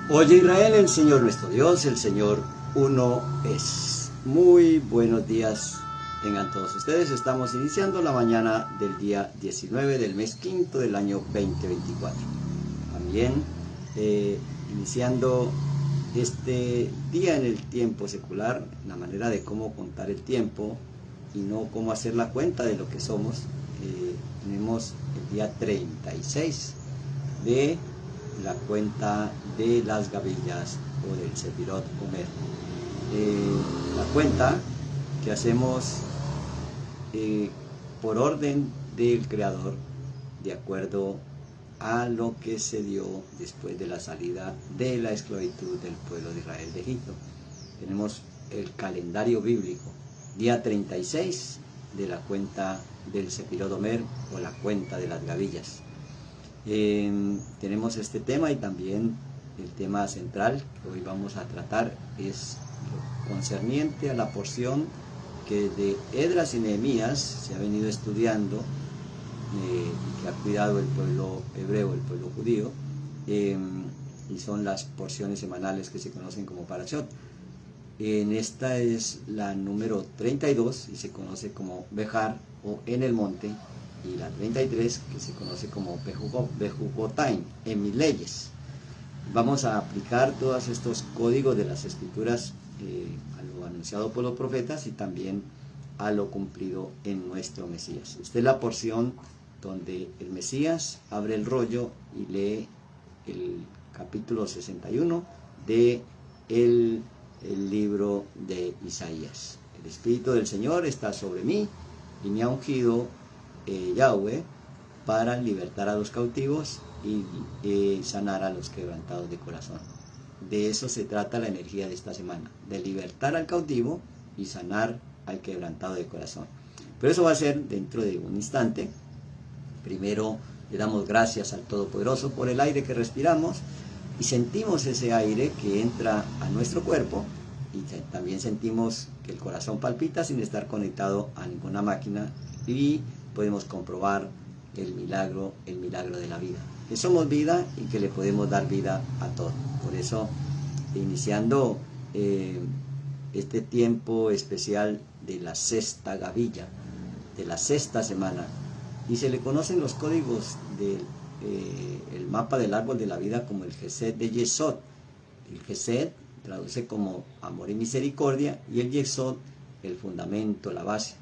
Oye Israel, el Señor nuestro Dios, el Señor uno es. Muy buenos días tengan todos ustedes. Estamos iniciando la mañana del día 19 del mes quinto del año 2024. También iniciando este día en el tiempo secular, la manera de cómo contar el tiempo y no cómo hacer la cuenta de lo que somos. Tenemos el día 36 de la cuenta de las gavillas o del Sefirot Omer. La cuenta que hacemos por orden del Creador, de acuerdo a lo que se dio después de la salida de la esclavitud del pueblo de Israel de Egipto. Tenemos el calendario bíblico, día 36 de la cuenta del Sefirot Omer o la cuenta de las gavillas. Tenemos este tema y también el tema central que hoy vamos a tratar es lo concerniente a la porción que de Esdras y Nehemías se ha venido estudiando y que ha cuidado el pueblo hebreo, el pueblo judío, y son las porciones semanales que se conocen como Parashot. Esta es la número 32 y se conoce como Bejar o en el monte, y la 33 que se conoce como Bejugotaim, en mis leyes. Vamos a aplicar todos estos códigos de las escrituras a lo anunciado por los profetas y también a lo cumplido en nuestro Mesías. Esta es la porción donde el Mesías abre el rollo y lee el capítulo 61 de el libro de Isaías. El Espíritu del Señor está sobre mí y me ha ungido Yahweh para libertar a los cautivos y sanar a los quebrantados de corazón. De eso se trata la energía de esta semana, de libertar al cautivo y sanar al quebrantado de corazón. Pero eso va a ser dentro de un instante. Primero le damos gracias al Todopoderoso por el aire que respiramos y sentimos ese aire que entra a nuestro cuerpo, y también sentimos que el corazón palpita sin estar conectado a ninguna máquina, y podemos comprobar el milagro de la vida, que somos vida y que le podemos dar vida a todo. Por eso, iniciando este tiempo especial de la sexta gavilla, de la sexta semana, y se le conocen los códigos del el mapa del árbol de la vida como el Gesed de Yesod. El Gesed traduce como amor y misericordia, y el Yesod el fundamento, la base.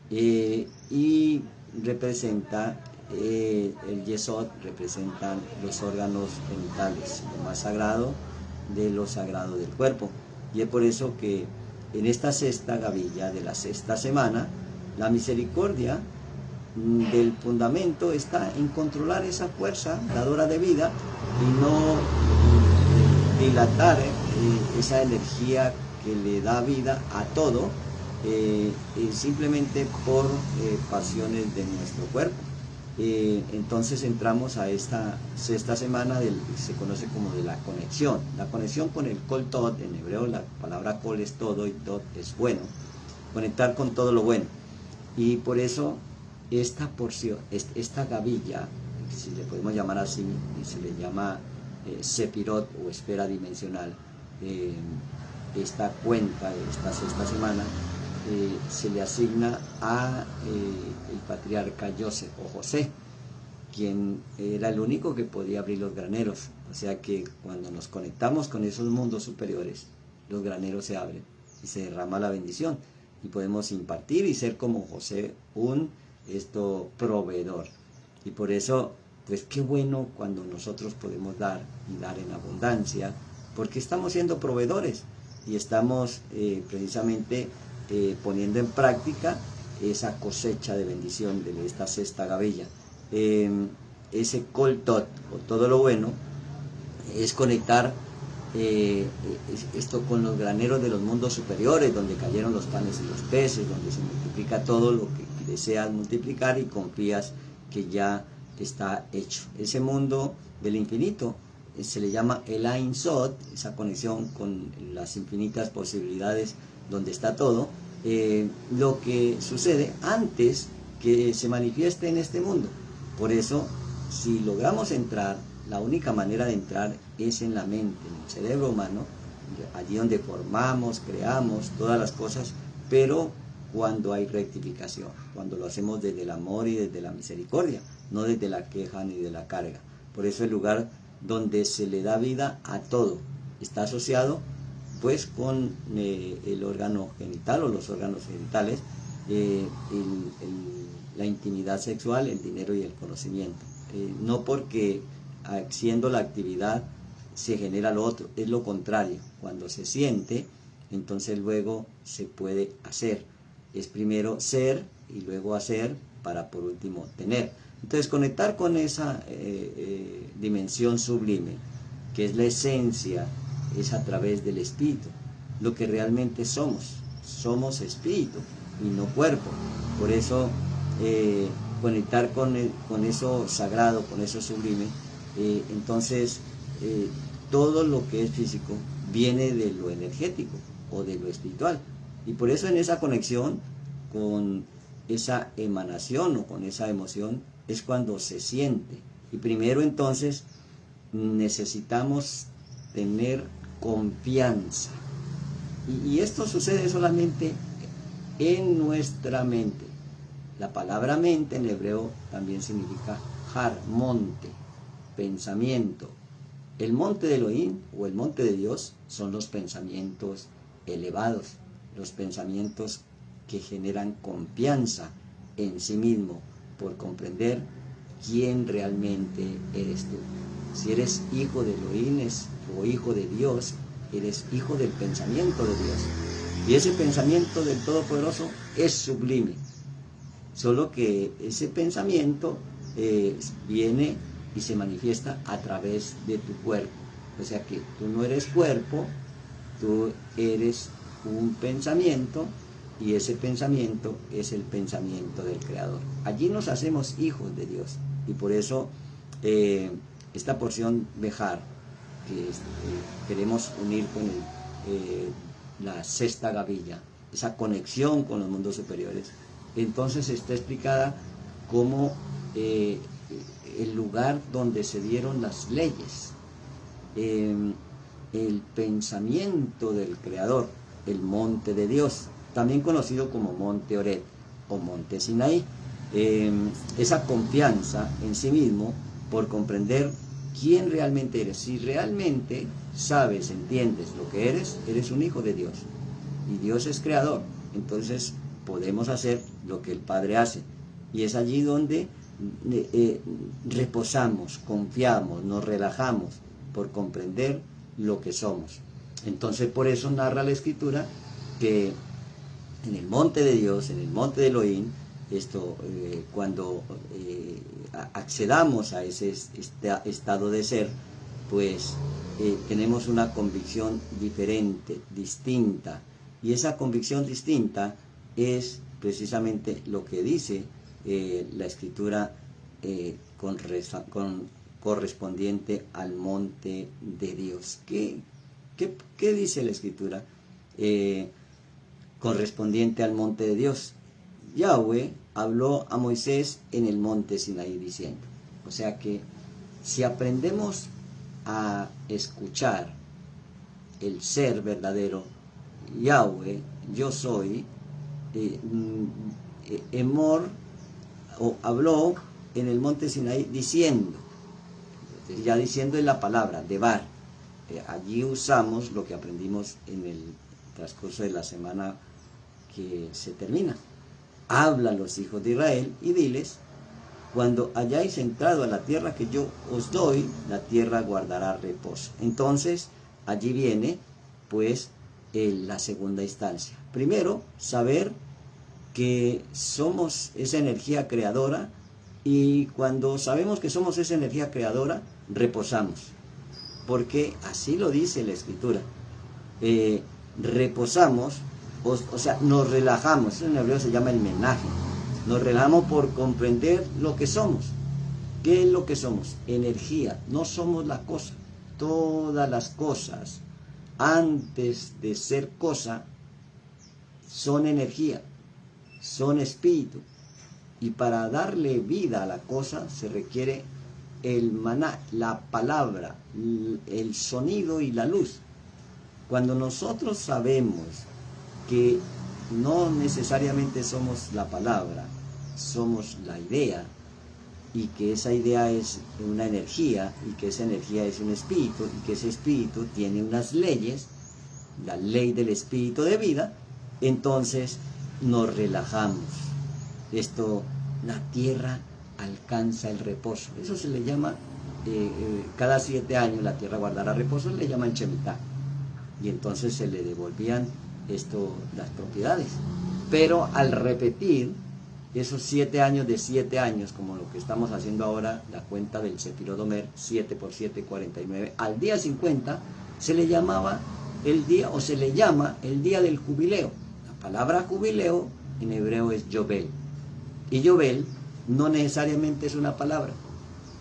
Y representa, el Yesod representan los órganos genitales, lo más sagrado de lo sagrado del cuerpo. Y es por eso que en esta sexta gavilla de la sexta semana, la misericordia del fundamento está en controlar esa fuerza dadora de vida y no dilatar esa energía que le da vida a todo, simplemente por pasiones de nuestro cuerpo. Entonces entramos a esta sexta semana se conoce como de la conexión con el Kol Tod. En hebreo la palabra Kol es todo y Tod es bueno, conectar con todo lo bueno. Y por eso esta porción, esta gavilla, si le podemos llamar así, se le llama Sefirot o esfera dimensional. Esta cuenta de esta sexta semana se le asigna a el patriarca Yosef o José, quien era el único que podía abrir los graneros. O sea que cuando nos conectamos con esos mundos superiores, los graneros se abren y se derrama la bendición, y podemos impartir y ser como José, un proveedor. Y por eso, pues qué bueno cuando nosotros podemos dar y dar en abundancia, porque estamos siendo proveedores y estamos precisamente poniendo en práctica esa cosecha de bendición de esta sexta gavilla. Ese Kol Tod, o todo lo bueno, es conectar esto con los graneros de los mundos superiores, donde cayeron los panes y los peces, donde se multiplica todo lo que deseas multiplicar y confías que ya está hecho. Ese mundo del infinito se le llama el Ein Sod, esa conexión con las infinitas posibilidades donde está todo, lo que sucede antes que se manifieste en este mundo. Por eso, si logramos entrar, la única manera de entrar es en la mente, en el cerebro humano, allí donde formamos, creamos todas las cosas, pero cuando hay rectificación, cuando lo hacemos desde el amor y desde la misericordia, no desde la queja ni de la carga. Por eso el lugar donde se le da vida a todo está asociado pues con el órgano genital o los órganos genitales, la intimidad sexual, el dinero y el conocimiento. No porque haciendo la actividad se genera lo otro, es lo contrario. Cuando se siente, entonces luego se puede hacer. Es primero ser y luego hacer para por último tener. Entonces conectar con esa dimensión sublime, que es la esencia, es a través del espíritu, lo que realmente somos. Somos espíritu y no cuerpo. Por eso conectar con eso sagrado, con eso sublime, entonces todo lo que es físico viene de lo energético o de lo espiritual. Y por eso en esa conexión con esa emanación o con esa emoción es cuando se siente. Y primero entonces necesitamos tener confianza. Y esto sucede solamente en nuestra mente. La palabra mente en hebreo también significa har, monte, pensamiento. El monte de Elohim o el monte de Dios son los pensamientos elevados, los pensamientos que generan confianza en sí mismo por comprender quién realmente eres tú. Si eres hijo de Elohim o hijo de Dios, eres hijo del pensamiento de Dios. Y ese pensamiento del Todopoderoso es sublime. Solo que ese pensamiento viene y se manifiesta a través de tu cuerpo. O sea que tú no eres cuerpo, tú eres un pensamiento y ese pensamiento es el pensamiento del Creador. Allí nos hacemos hijos de Dios y por eso esta porción Behar que queremos unir con la sexta gavilla, esa conexión con los mundos superiores, entonces está explicada como el lugar donde se dieron las leyes, el pensamiento del Creador, el monte de Dios, también conocido como monte Horeb o monte Sinaí, esa confianza en sí mismo por comprender quién realmente eres. Si realmente sabes, entiendes lo que eres un hijo de Dios y Dios es creador, entonces podemos hacer lo que el Padre hace y es allí donde reposamos, confiamos, nos relajamos por comprender lo que somos. Entonces por eso narra la Escritura que en el monte de Dios, en el monte de Elohim, cuando accedamos a ese estado de ser, pues tenemos una convicción diferente, distinta, y esa convicción distinta es precisamente lo que dice la Escritura correspondiente al monte de Dios. ¿Qué dice la Escritura correspondiente al monte de Dios? Yahweh habló a Moisés en el monte Sinaí diciendo, o sea que si aprendemos a escuchar el ser verdadero, Yahweh, yo soy, Emor, o habló en el monte Sinaí diciendo, ya diciendo en la palabra, Debar, allí usamos lo que aprendimos en el transcurso de la semana que se termina. Habla a los hijos de Israel y diles, cuando hayáis entrado a la tierra que yo os doy, la tierra guardará reposo. Entonces, allí viene, pues, la segunda instancia. Primero, saber que somos esa energía creadora y cuando sabemos que somos esa energía creadora, reposamos. Porque así lo dice la Escritura. Reposamos, o sea, nos relajamos. Eso en hebreo se llama el menaje. Nos relajamos por comprender lo que somos. ¿Qué es lo que somos? Energía. No somos la cosa. Todas las cosas, antes de ser cosa, son energía, son espíritu. Y para darle vida a la cosa se requiere el maná, la palabra, el sonido y la luz. Cuando nosotros sabemos que no necesariamente somos la palabra, somos la idea, y que esa idea es una energía, y que esa energía es un espíritu, y que ese espíritu tiene unas leyes, la ley del espíritu de vida, entonces nos relajamos. La tierra alcanza el reposo. Eso se le llama, cada 7 años la tierra guardará reposo, le llaman Shemitah. Y entonces se le devolvían las propiedades. Pero al repetir esos 7 años de 7 años, como lo que estamos haciendo ahora, la cuenta del Sefirot Omer, 7 por 7, 49, al día 50, se le llamaba el día, o se le llama el día del jubileo. La palabra jubileo en hebreo es Yobel. Y Yobel no necesariamente es una palabra,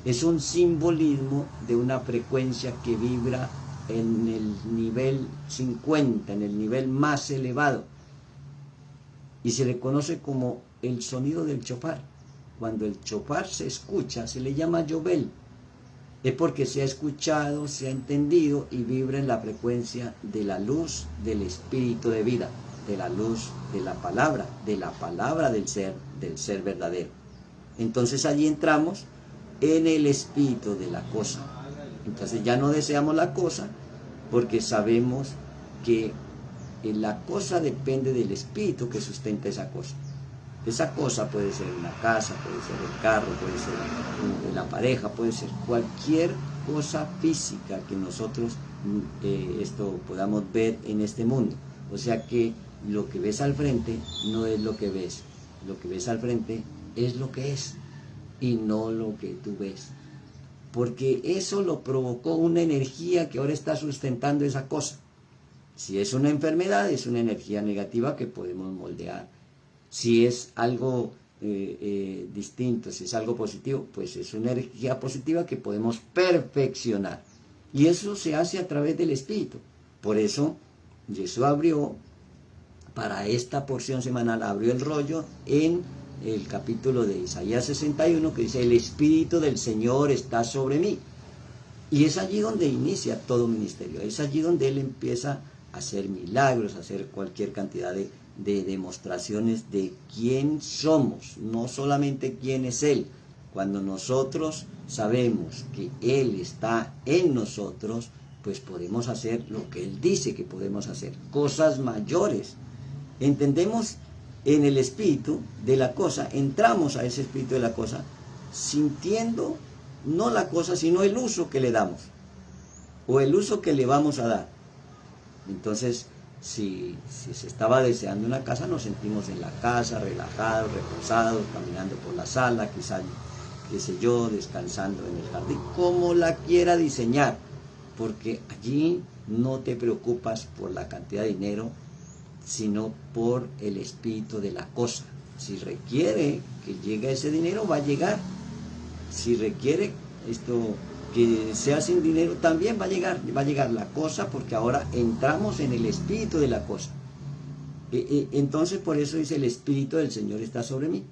es un simbolismo de una frecuencia que vibra en el nivel 50, en el nivel más elevado. Y se le conoce como el sonido del chofar. Cuando el chofar se escucha, se le llama Yobel. Es porque se ha escuchado, se ha entendido y vibra en la frecuencia de la luz del espíritu de vida, de la luz de la palabra del ser verdadero. Entonces allí entramos en el espíritu de la cosa. Entonces ya no deseamos la cosa porque sabemos que la cosa depende del espíritu que sustenta esa cosa. Esa cosa puede ser una casa, puede ser el carro, puede ser la pareja, puede ser cualquier cosa física que nosotros podamos ver en este mundo. O sea que lo que ves al frente no es lo que ves. Lo que ves al frente es lo que es y no lo que tú ves. Porque eso lo provocó una energía que ahora está sustentando esa cosa. Si es una enfermedad, es una energía negativa que podemos moldear. Si es algo distinto, si es algo positivo, pues es una energía positiva que podemos perfeccionar. Y eso se hace a través del espíritu. Por eso, Jesús abrió, para esta porción semanal, abrió el rollo en el capítulo de Isaías 61, que dice: el Espíritu del Señor está sobre mí. Y es allí donde inicia todo ministerio. Es allí donde Él empieza a hacer milagros, a hacer cualquier cantidad de demostraciones de quién somos, no solamente quién es Él. Cuando nosotros sabemos que Él está en nosotros, pues podemos hacer lo que Él dice que podemos hacer, cosas mayores. Entendemos en el espíritu de la cosa, entramos a ese espíritu de la cosa, sintiendo no la cosa, sino el uso que le damos, o el uso que le vamos a dar. Entonces, si se estaba deseando una casa, nos sentimos en la casa, relajados, reposados, caminando por la sala, quizás, qué sé yo, descansando en el jardín, como la quiera diseñar, porque allí no te preocupas por la cantidad de dinero, sino por el espíritu de la cosa. Si requiere que llegue ese dinero, va a llegar. Si requiere que sea sin dinero, también va a llegar la cosa, porque ahora entramos en el espíritu de la cosa. Entonces por eso dice: el Espíritu del Señor está sobre mí,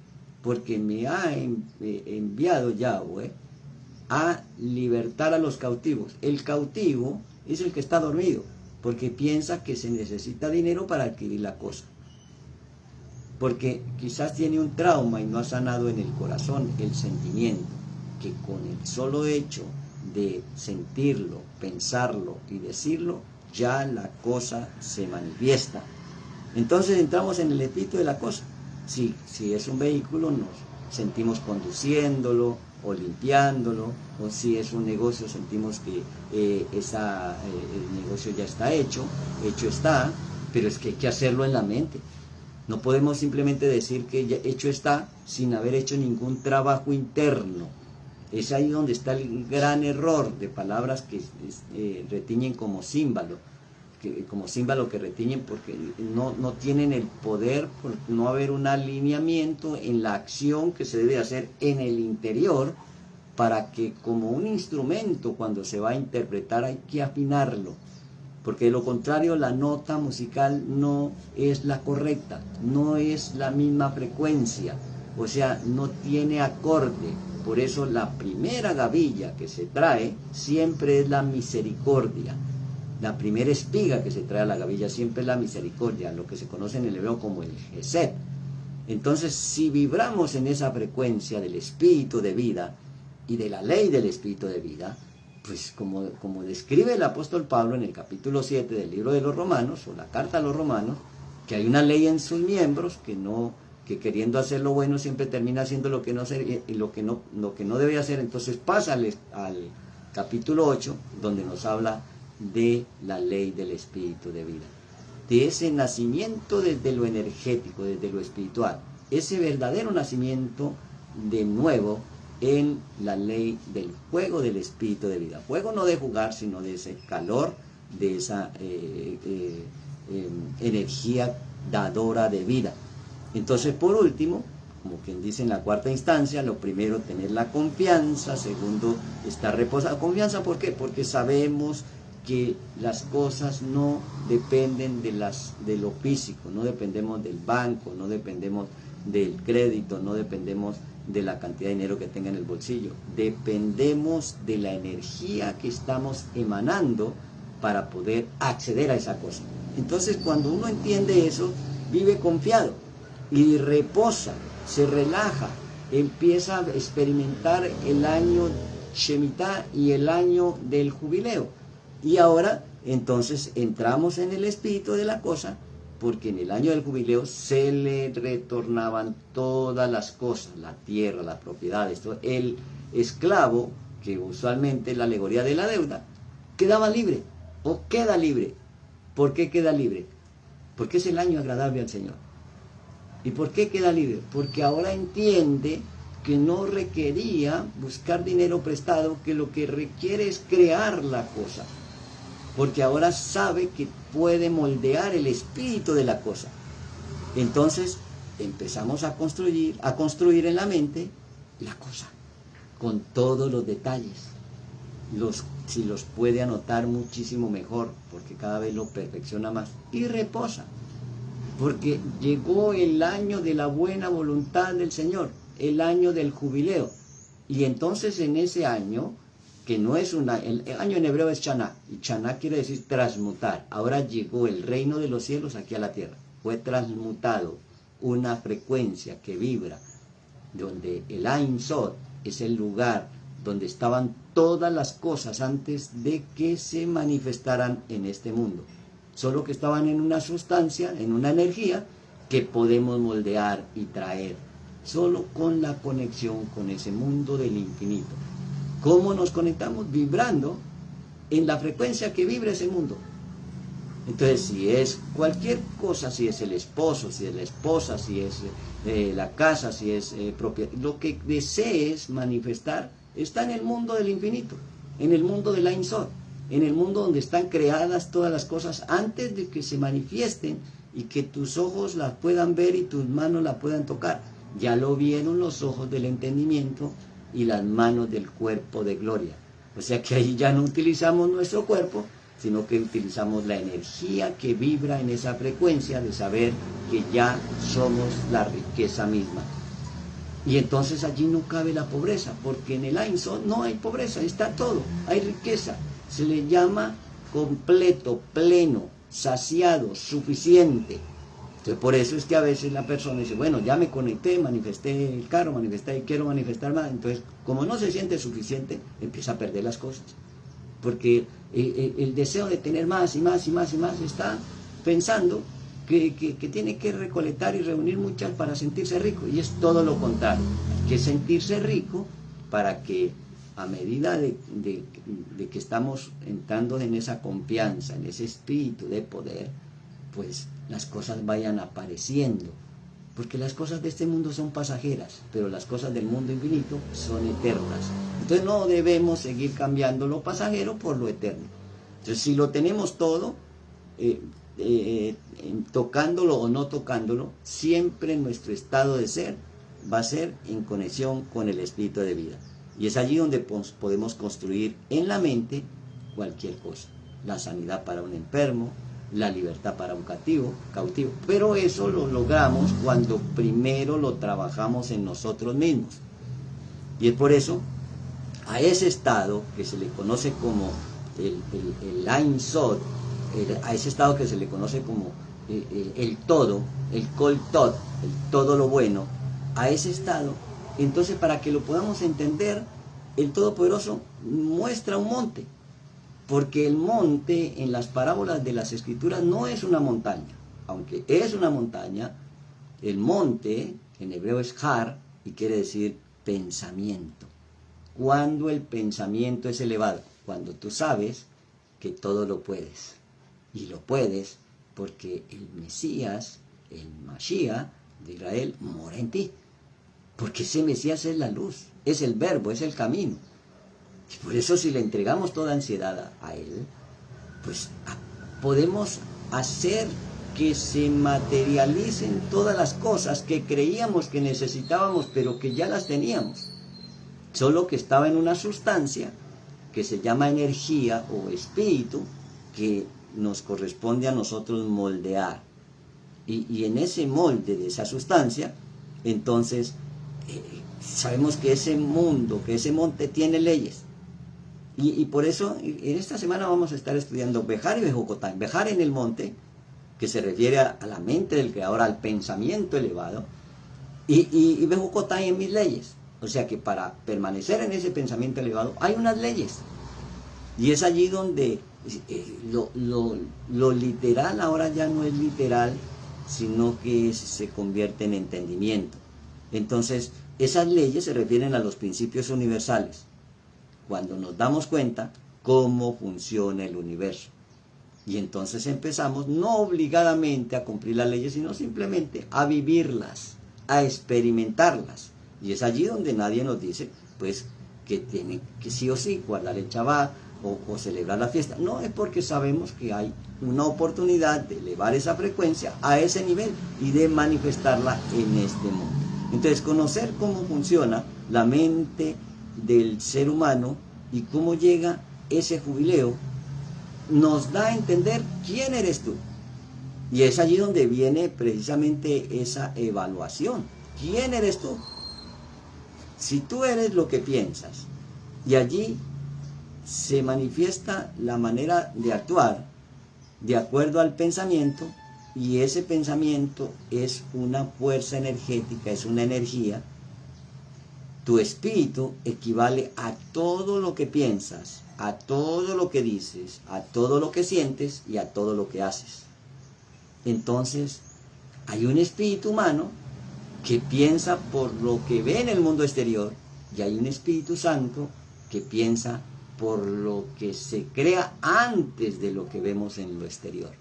porque me ha enviado Yahweh a libertar a los cautivos. El cautivo es el que está dormido, porque piensa que se necesita dinero para adquirir la cosa, porque quizás tiene un trauma y no ha sanado en el corazón el sentimiento, que con el solo hecho de sentirlo, pensarlo y decirlo, ya la cosa se manifiesta. Entonces entramos en el espíritu de la cosa. Si es un vehículo, nos sentimos conduciéndolo o limpiándolo, o si es un negocio, sentimos que el negocio ya está hecho está, pero es que hay que hacerlo en la mente. No podemos simplemente decir que ya hecho está sin haber hecho ningún trabajo interno. Es ahí donde está el gran error de palabras que retiñen como címbalo, que retiñen porque no tienen el poder, por no haber un alineamiento en la acción que se debe hacer en el interior, para que como un instrumento, cuando se va a interpretar, hay que afinarlo, porque de lo contrario la nota musical no es la correcta, no es la misma frecuencia, o sea, no tiene acorde. Por eso la primera gavilla que se trae siempre es la misericordia. La primera espiga que se trae a la gavilla siempre es la misericordia, lo que se conoce en el hebreo como el Gesed. Entonces, si vibramos en esa frecuencia del espíritu de vida y de la ley del espíritu de vida, pues como describe el apóstol Pablo en el capítulo 7 del libro de los Romanos, o la carta a los Romanos, que hay una ley en sus miembros que queriendo hacer lo bueno siempre termina haciendo lo que no debe hacer. Entonces pasa al capítulo 8, donde nos habla de la ley del espíritu de vida, de ese nacimiento desde lo energético, desde lo espiritual, ese verdadero nacimiento de nuevo en la ley del fuego del espíritu de vida. Fuego no de jugar, sino de ese calor, de esa energía dadora de vida. Entonces, por último, como quien dice en la cuarta instancia, lo primero, tener la confianza. Segundo, estar reposado. Confianza, ¿por qué? Porque sabemos que las cosas no dependen de lo físico, no dependemos del banco, no dependemos del crédito, no dependemos de la cantidad de dinero que tenga en el bolsillo, dependemos de la energía que estamos emanando para poder acceder a esa cosa. Entonces, cuando uno entiende eso, vive confiado y reposa, se relaja, empieza a experimentar el año Shemitah y el año del jubileo. Y ahora, entonces, entramos en el espíritu de la cosa, porque en el año del jubileo se le retornaban todas las cosas, la tierra, las propiedades, todo. El esclavo, que usualmente es la alegoría de la deuda, quedaba libre, o queda libre. ¿Por qué queda libre? Porque es el año agradable al Señor. ¿Y por qué queda libre? Porque ahora entiende que no requería buscar dinero prestado, que lo que requiere es crear la cosa. Porque ahora sabe que puede moldear el espíritu de la cosa. Entonces empezamos a construir en la mente la cosa, con todos los detalles. Si los puede anotar muchísimo mejor, porque cada vez lo perfecciona más. Y reposa, porque llegó el año de la buena voluntad del Señor, el año del jubileo. Y entonces en ese año, que no es el año en hebreo es Chaná, y Chaná quiere decir transmutar. Ahora llegó el reino de los cielos aquí a la tierra. Fue transmutado una frecuencia que vibra, donde el Ein Sod es el lugar donde estaban todas las cosas antes de que se manifestaran en este mundo. Solo que estaban en una sustancia, en una energía que podemos moldear y traer, solo con la conexión con ese mundo del infinito. ¿Cómo nos conectamos? Vibrando en la frecuencia que vibra ese mundo. Entonces, si es cualquier cosa, si es el esposo, si es la esposa, si es la casa, si es propiedad, lo que desees manifestar está en el mundo del infinito, en el mundo del Ein Sod, en el mundo donde están creadas todas las cosas antes de que se manifiesten y que tus ojos las puedan ver y tus manos las puedan tocar. Ya lo vieron los ojos del entendimiento y las manos del cuerpo de gloria. O sea que ahí ya no utilizamos nuestro cuerpo, sino que utilizamos la energía que vibra en esa frecuencia de saber que ya somos la riqueza misma. Y entonces allí no cabe la pobreza, porque en el Ein Sod no hay pobreza, está todo, hay riqueza. Se le llama completo, pleno, saciado, suficiente. Entonces por eso es que a veces la persona dice, bueno, ya me conecté, manifesté el carro, manifesté y quiero manifestar más. Entonces, como no se siente suficiente, empieza a perder las cosas. Porque el deseo de tener más y más y más y más está pensando que tiene que recolectar y reunir muchas para sentirse rico, y es todo lo contrario. Hay que sentirse rico para que a medida de que estamos entrando en esa confianza, en ese espíritu de poder, pues las cosas vayan apareciendo, porque las cosas de este mundo son pasajeras, pero las cosas del mundo infinito son eternas. Entonces no debemos seguir cambiando lo pasajero por lo eterno. Entonces, si lo tenemos todo, tocándolo o no tocándolo, siempre nuestro estado de ser va a ser en conexión con el espíritu de vida. Y es allí donde podemos construir en la mente cualquier cosa. La sanidad para un enfermo, la libertad para un cautivo. Pero eso lo logramos cuando primero lo trabajamos en nosotros mismos. Y es por eso, a ese estado que se le conoce como el Ein Sod, a ese estado que se le conoce como el todo, el Kol Tod, el todo lo bueno, a ese estado, entonces para que lo podamos entender, el Todopoderoso muestra un monte, porque el monte en las parábolas de las Escrituras no es una montaña, aunque es una montaña. El monte en hebreo es har y quiere decir pensamiento. Cuando el pensamiento es elevado, cuando tú sabes que todo lo puedes, y lo puedes porque el Mesías, el Mashiach de Israel, mora en ti, porque ese Mesías es la luz, es el verbo, es el camino. Y por eso, si le entregamos toda ansiedad a él, pues podemos hacer que se materialicen todas las cosas que creíamos que necesitábamos, pero que ya las teníamos, solo que estaba en una sustancia que se llama energía o espíritu, que nos corresponde a nosotros moldear. Y en ese molde de esa sustancia, entonces sabemos que ese mundo, que ese monte tiene leyes. Y por eso en esta semana vamos a estar estudiando Bejar y Bejocotán. Bejar en el monte, que se refiere a la mente del Creador, al pensamiento elevado, y Bejocotán en mis leyes. O sea que para permanecer en ese pensamiento elevado hay unas leyes. Y es allí donde lo literal ahora ya no es literal, sino que se convierte en entendimiento. Entonces, esas leyes se refieren a los principios universales, cuando nos damos cuenta cómo funciona el universo. Y entonces empezamos no obligadamente a cumplir las leyes, sino simplemente a vivirlas, a experimentarlas. Y es allí donde nadie nos dice, pues, que tienen que sí o sí guardar el Shabbat o celebrar la fiesta. No, es porque sabemos que hay una oportunidad de elevar esa frecuencia a ese nivel y de manifestarla en este mundo. Entonces, conocer cómo funciona la mente del ser humano y cómo llega ese jubileo nos da a entender quién eres tú. Y es allí donde viene precisamente esa evaluación. ¿Quién eres tú? Si tú eres lo que piensas, y allí se manifiesta la manera de actuar de acuerdo al pensamiento, y ese pensamiento es una fuerza energética, es una energía. Tu espíritu equivale a todo lo que piensas, a todo lo que dices, a todo lo que sientes y a todo lo que haces. Entonces, hay un espíritu humano que piensa por lo que ve en el mundo exterior, y hay un Espíritu Santo que piensa por lo que se crea antes de lo que vemos en lo exterior.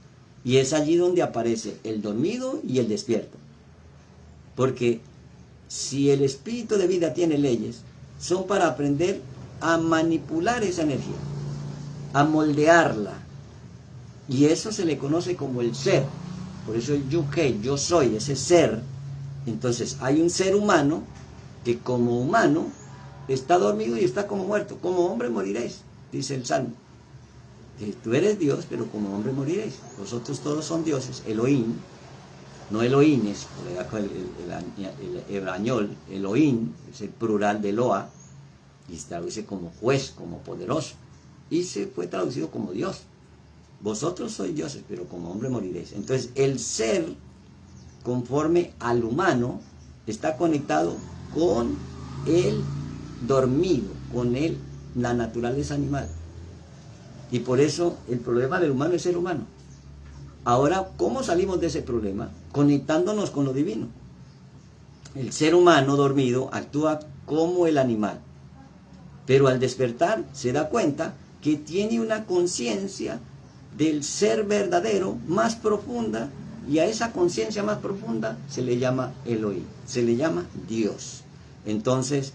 Y es allí donde aparece el dormido y el despierto. Porque si el espíritu de vida tiene leyes, son para aprender a manipular esa energía, a moldearla. Y eso se le conoce como el ser. Por eso el Yuhei, yo soy, ese ser. Entonces hay un ser humano que como humano está dormido y está como muerto. Como hombre moriréis, dice el Salmo. Tú eres Dios, pero como hombre moriréis. Vosotros todos son dioses. Elohim, no Elohim, es el hebrañol, Elohim, es el plural de Eloa, y se traduce como juez, como poderoso. Y se fue traducido como Dios. Vosotros sois dioses, pero como hombre moriréis. Entonces el ser, conforme al humano, está conectado con el dormido, con la naturaleza animal. Y por eso el problema del humano es ser humano. Ahora, ¿cómo salimos de ese problema? Conectándonos con lo divino. El ser humano dormido actúa como el animal, pero al despertar se da cuenta que tiene una conciencia del ser verdadero más profunda, y a esa conciencia más profunda se le llama Elohim, se le llama Dios. Entonces,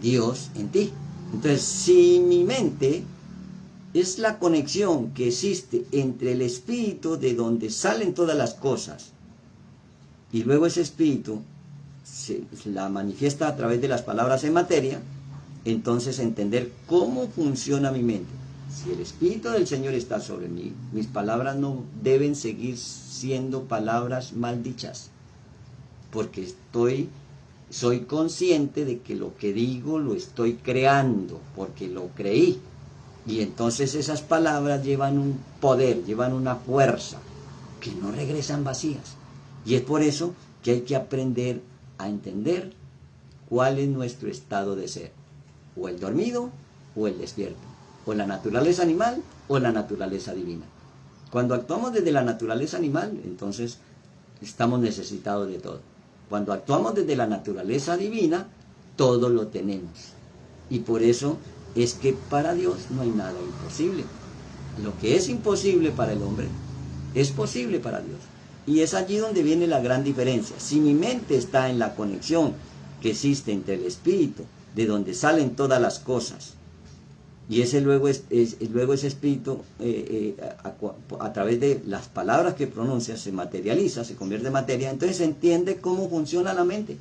Dios en ti. Entonces, si mi mente es la conexión que existe entre el espíritu de donde salen todas las cosas, y luego ese espíritu se la manifiesta a través de las palabras en materia, entonces entender cómo funciona mi mente. Si el Espíritu del Señor está sobre mí, mis palabras no deben seguir siendo palabras maldichas, porque estoy soy consciente de que lo que digo lo estoy creando, porque lo creí. Y entonces esas palabras llevan un poder, llevan una fuerza, que no regresan vacías. Y es por eso que hay que aprender a entender cuál es nuestro estado de ser. O el dormido o el despierto. O la naturaleza animal o la naturaleza divina. Cuando actuamos desde la naturaleza animal, entonces estamos necesitados de todo. Cuando actuamos desde la naturaleza divina, todo lo tenemos. Y por eso es que para Dios no hay nada imposible. Lo que es imposible para el hombre es posible para Dios. Y es allí donde viene la gran diferencia. Si mi mente está en la conexión que existe entre el espíritu, de donde salen todas las cosas, y ese luego ese espíritu a través de las palabras que pronuncia se materializa, se convierte en materia, entonces se entiende cómo funciona la mente.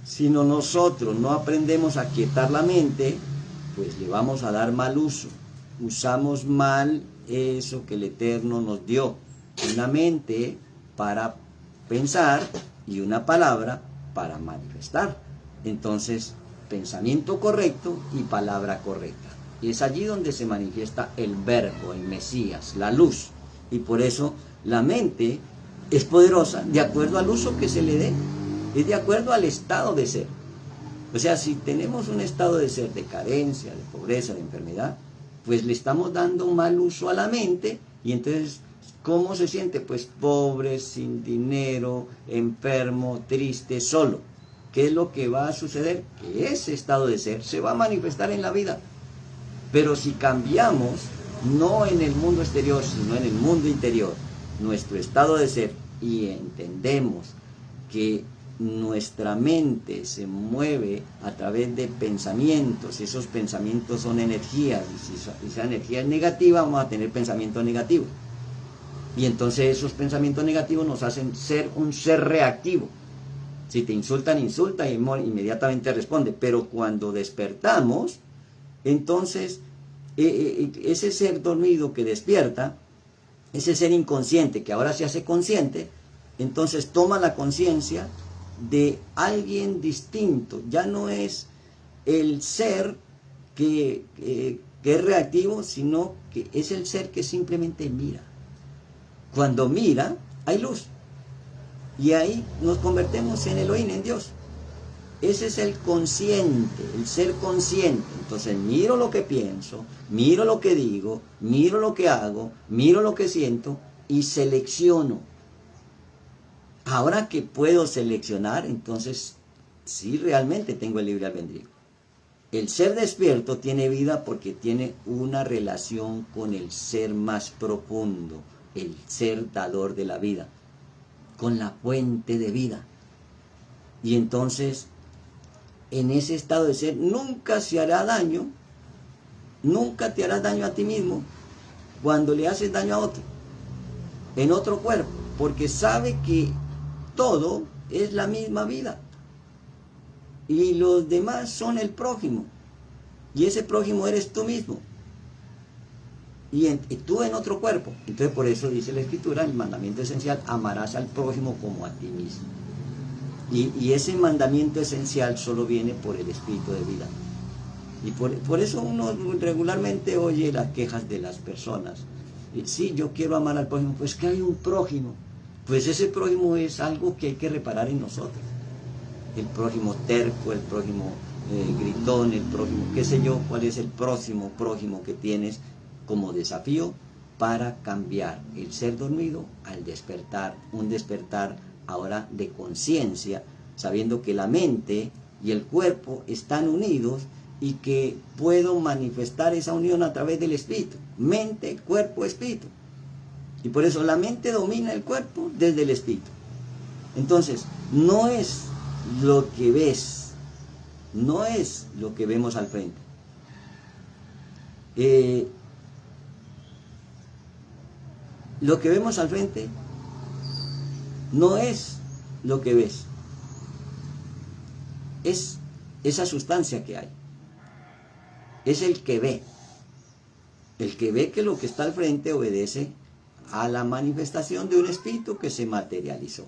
Si nosotros no aprendemos a quietar la mente, pues le vamos a dar mal uso. Usamos mal eso que el Eterno nos dio. Una mente para pensar y una palabra para manifestar. Entonces, pensamiento correcto y palabra correcta. Y es allí donde se manifiesta el verbo, el Mesías, la luz. Y por eso la mente es poderosa de acuerdo al uso que se le dé. Es de acuerdo al estado de ser. O sea, si tenemos un estado de ser de carencia, de pobreza, de enfermedad, pues le estamos dando mal uso a la mente y entonces, ¿cómo se siente? Pues pobre, sin dinero, enfermo, triste, solo. ¿Qué es lo que va a suceder? Que ese estado de ser se va a manifestar en la vida. Pero si cambiamos, no en el mundo exterior, sino en el mundo interior, nuestro estado de ser y entendemos que nuestra mente se mueve a través de pensamientos, esos pensamientos son energías, y si esa energía es negativa, vamos a tener pensamientos negativos. Y entonces esos pensamientos negativos nos hacen ser un ser reactivo. Si te insultan, insulta y inmediatamente responde. Pero cuando despertamos, entonces ese ser dormido que despierta, ese ser inconsciente que ahora se hace consciente, entonces toma la conciencia de alguien distinto. Ya no es el ser que es reactivo, sino que es el ser que simplemente mira. Cuando mira, hay luz. Y ahí nos convertimos en Elohim, en Dios. Ese es el consciente, el ser consciente. Entonces miro lo que pienso, miro lo que digo, miro lo que hago, miro lo que siento y selecciono. Ahora que puedo seleccionar, entonces sí realmente tengo el libre albedrío. El ser despierto tiene vida porque tiene una relación con el ser más profundo, el ser dador de la vida, con la fuente de vida. Y entonces, en ese estado de ser, nunca se hará daño, nunca te harás daño a ti mismo cuando le haces daño a otro, en otro cuerpo, porque sabe que todo es la misma vida y los demás son el prójimo y ese prójimo eres tú mismo y tú en otro cuerpo. Entonces por eso dice la Escritura, el mandamiento esencial: amarás al prójimo como a ti mismo. Y ese mandamiento esencial solo viene por el espíritu de vida. Y por eso uno regularmente oye las quejas de las personas. Sí, yo quiero amar al prójimo, pues que hay un prójimo. Pues ese prójimo es algo que hay que reparar en nosotros. El prójimo terco, el prójimo gritón, el prójimo, qué sé yo, cuál es el próximo prójimo que tienes como desafío para cambiar el ser dormido al despertar, un despertar ahora de conciencia, sabiendo que la mente y el cuerpo están unidos y que puedo manifestar esa unión a través del espíritu, mente, cuerpo, espíritu. Y por eso la mente domina el cuerpo desde el espíritu. Entonces, no es lo que ves, no es lo que vemos al frente. Lo que vemos al frente no es lo que ves, es esa sustancia que hay, es el que ve que lo que está al frente obedece a la manifestación de un espíritu que se materializó.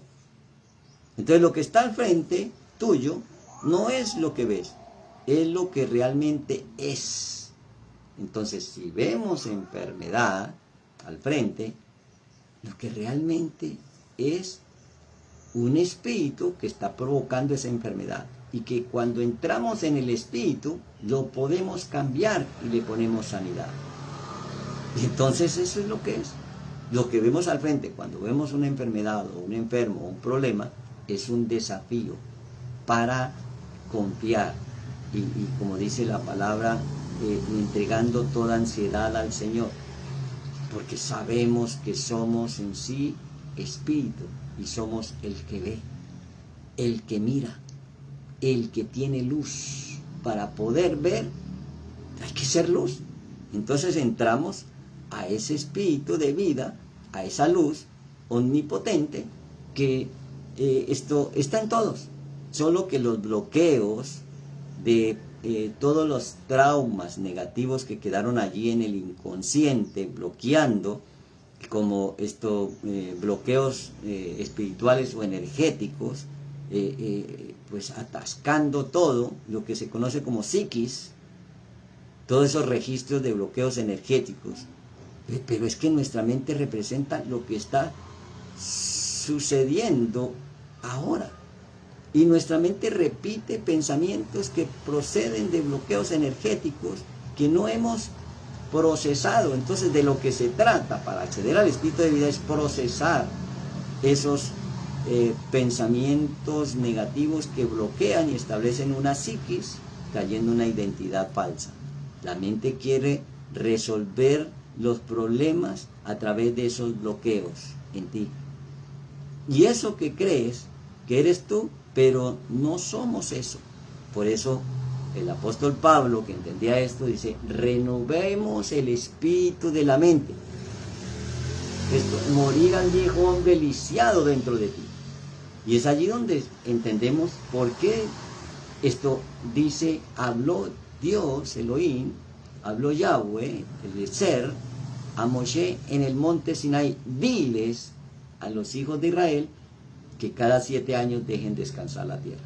Entonces lo que está al frente tuyo no es lo que ves, es lo que realmente es. Entonces si vemos enfermedad al frente, lo que realmente es un espíritu que está provocando esa enfermedad. Y que cuando entramos en el espíritu, lo podemos cambiar y le ponemos sanidad. Y entonces eso es lo que es. Lo que vemos al frente, cuando vemos una enfermedad o un enfermo o un problema, es un desafío para confiar. Y como dice la palabra, entregando toda ansiedad al Señor. Porque sabemos que somos en sí espíritu y somos el que ve, el que mira, el que tiene luz. Para poder ver hay que ser luz. Entonces entramos a ese espíritu de vida, a esa luz omnipotente que esto está en todos. Solo que los bloqueos de todos los traumas negativos que quedaron allí en el inconsciente, bloqueando, como bloqueos espirituales o energéticos, pues atascando todo lo que se conoce como psiquis, todos esos registros de bloqueos energéticos. Pero es que nuestra mente representa lo que está sucediendo ahora. Y nuestra mente repite pensamientos que proceden de bloqueos energéticos que no hemos procesado. Entonces de lo que se trata para acceder al espíritu de vida es procesar esos pensamientos negativos que bloquean y establecen una psiquis, trayendo una identidad falsa. La mente quiere resolver los problemas a través de esos bloqueos en ti. Y eso que crees que eres tú, pero no somos eso. Por eso el apóstol Pablo, que entendía esto, dice: renovemos el espíritu de la mente. Morir al viejo hombre lisiado dentro de ti. Y es allí donde entendemos por qué esto dice: habló Dios, Elohim, habló Yahweh, el ser, a Moshe en el monte Sinai: diles a los hijos de Israel que cada 7 años dejen descansar la tierra.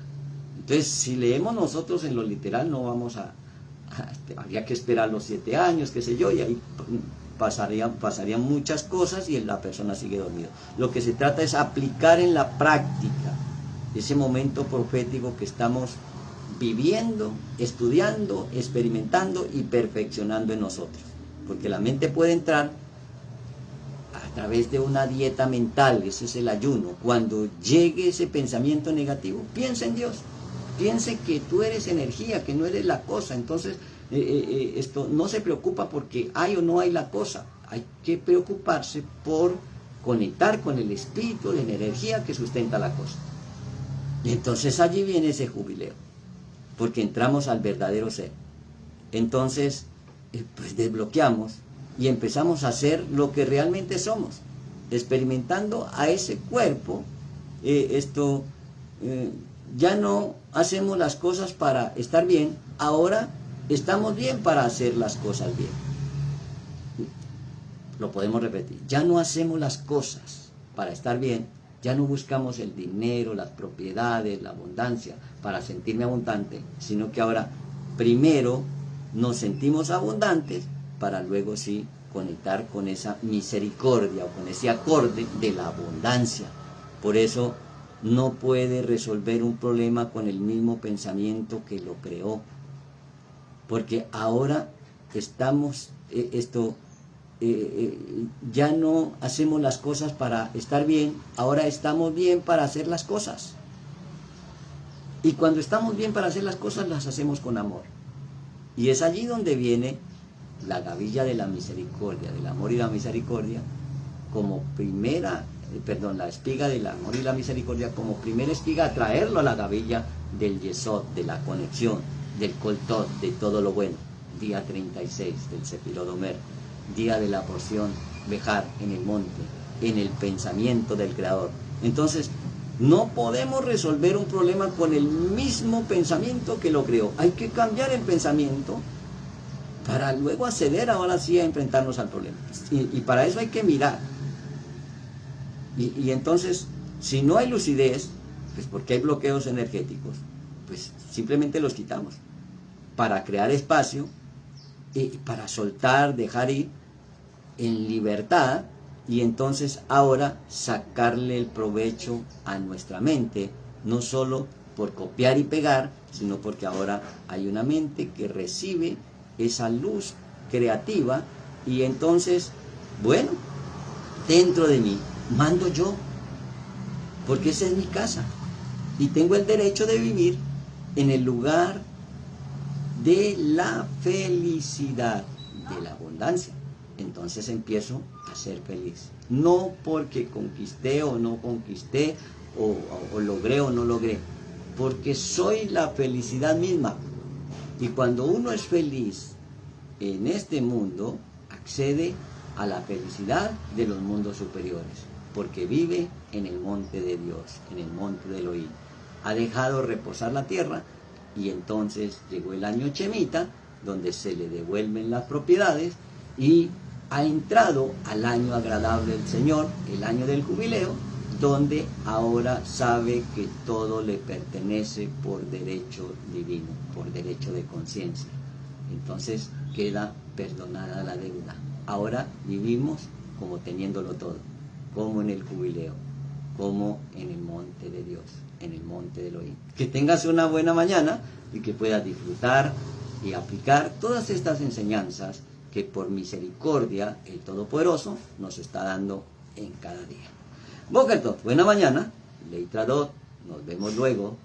Entonces, si leemos nosotros en lo literal, no vamos habría que esperar los 7 años, qué sé yo, y ahí pasarían muchas cosas y la persona sigue dormida. Lo que se trata es aplicar en la práctica ese momento profético que estamos viviendo, estudiando, experimentando y perfeccionando en nosotros. Porque la mente puede entrar a través de una dieta mental, ese es el ayuno. Cuando llegue ese pensamiento negativo, piensa en Dios, piense que tú eres energía, que no eres la cosa. Entonces esto no se preocupa porque hay o no hay la cosa, hay que preocuparse por conectar con el espíritu, la energía que sustenta la cosa. Y entonces allí viene ese jubileo, porque entramos al verdadero ser. Entonces pues desbloqueamos y empezamos a hacer lo que realmente somos, experimentando a ese cuerpo. Ya no hacemos las cosas para estar bien, ahora estamos bien para hacer las cosas bien. Lo podemos repetir: ya no hacemos las cosas para estar bien, ya no buscamos el dinero, las propiedades, la abundancia para sentirme abundante, sino que ahora primero nos sentimos abundantes para luego sí conectar con esa misericordia o con ese acorde de la abundancia. Por eso no puede resolver un problema con el mismo pensamiento que lo creó, porque ahora estamos ya no hacemos las cosas para estar bien, ahora estamos bien para hacer las cosas. Y cuando estamos bien para hacer las cosas, las hacemos con amor. Y es allí donde viene la gavilla de la misericordia, del amor y la misericordia, como la espiga del amor y la misericordia como primera espiga, a traerlo a la gavilla del Yesod, de la conexión, del Koltot, de todo lo bueno. Día 36 del Sefirot Omer, día de la porción Bejar en el monte, en el pensamiento del Creador. Entonces, no podemos resolver un problema con el mismo pensamiento que lo creó. Hay que cambiar el pensamiento para luego acceder ahora sí a enfrentarnos al problema. Y para eso hay que mirar. Y entonces, si no hay lucidez, Pues porque hay bloqueos energéticos, pues simplemente los quitamos para crear espacio y para soltar, dejar ir en libertad, y entonces ahora sacarle el provecho a nuestra mente, no solo por copiar y pegar, sino porque ahora hay una mente que recibe esa luz creativa, y entonces, bueno, dentro de mí mando yo, porque esa es mi casa y tengo el derecho de vivir en el lugar de la felicidad, de la abundancia. Entonces empiezo a ser feliz, no porque conquisté o no conquisté, o logré o no logré, porque soy la felicidad misma. Y cuando uno es feliz en este mundo, accede a la felicidad de los mundos superiores, porque vive en el monte de Dios, en el monte de Elohim. Ha dejado reposar la tierra, y entonces llegó el año Chemita, donde se le devuelven las propiedades, y ha entrado al año agradable del Señor, el año del jubileo, donde ahora sabe que todo le pertenece por derecho divino, por derecho de conciencia. Entonces queda perdonada la deuda. Ahora vivimos como teniéndolo todo, como en el jubileo, como en el monte de Dios, en el monte de Elohim. Que tengas una buena mañana y que puedas disfrutar y aplicar todas estas enseñanzas que por misericordia el Todopoderoso nos está dando en cada día. Boker Tov, buena mañana, Leitradot, nos vemos luego.